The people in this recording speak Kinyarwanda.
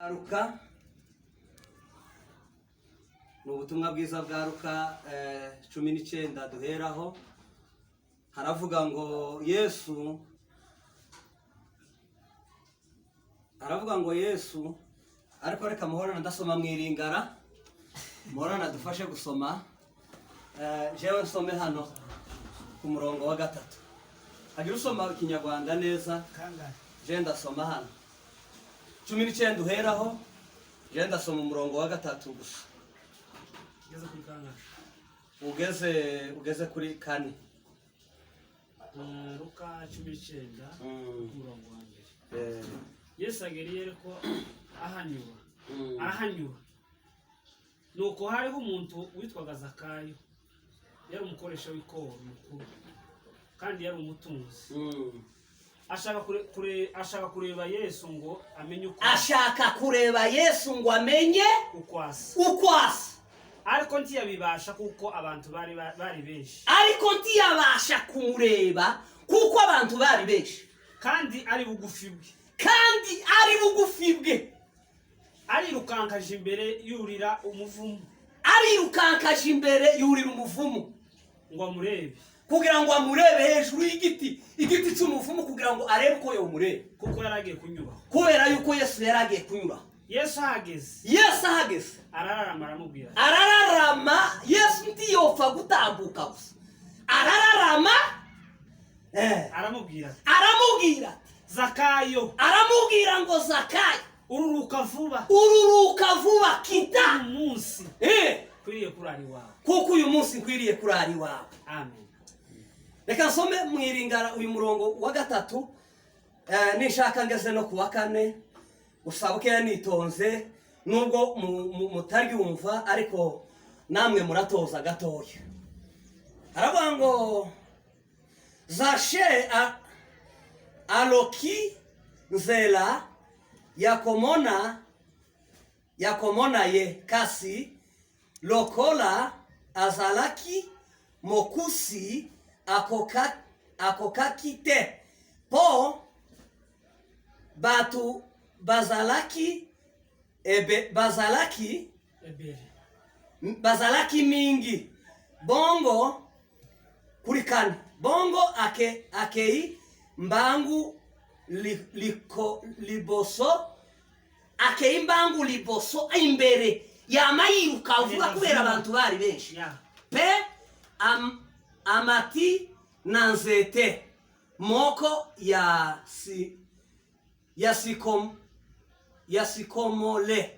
Luka ni ubutumwa bwiza bwa Luka 19 duheraho. Haravuga ngo Yesu ariko reka muhorana ndasoma mwiringara, muhorana dufashe gusoma. Jewe nsome hano ku murongo wa 3. Agira usoma Kinyarwanda neza, je ndasoma hano 19 duheraho, je ndasoma umurongo wa 3 gusa. Ugeze kuri 4. Luka 19 umurongo wa 2. Yesu ageriye ko ahanyura. Nuko hariho umuntu witwaga Zakayo, yari umukoresha w'ikoro mukuru kandi yari umutunzi. Ashaka kureba Yesu ngo amenye ukwasa. Ariko ntiyabibasha kuko abantu bari benshi. Kandi ari bugufi bwe. Arirukankaje imbere yurira umuvumu. Ngo amurebe. Kugira ngo amurebe hejuru y'igiti cy'umuvumu, kugira ngo arebe ko yomurebe. Kuko yaragiye kunyura. Kubera yuko Yesu yaragiye kunyura. Yesu ahageze. Arararama aramubwira. Yesu ntiyopfa gutambuka gusa. Arararama. Aramubwira. Zakayo. Aramubwira ngo Zakayo, ururuka vuba kita umunsi. Kwiriye kurari wawe. Kuko uyu munsi kwiriye kurari wawe. Amen. Reka nsome mwiringara uyu murongo wa 3. Nishaka ngeze no kuwa 4. Usabuke yanitonze nubwo mutari yumva, ariko namwe muratoza gatoya. Haravuga ngo Zashe aloki nzela yakomona ye kasi lokola azalaki mokusi akokakite po batu bazalaki mingi bongo kurikani bongo akei mbangu liboso imbere yamayiruka uvuga kubera abantu bari benshi. Pe amati nanzete moko yasikomole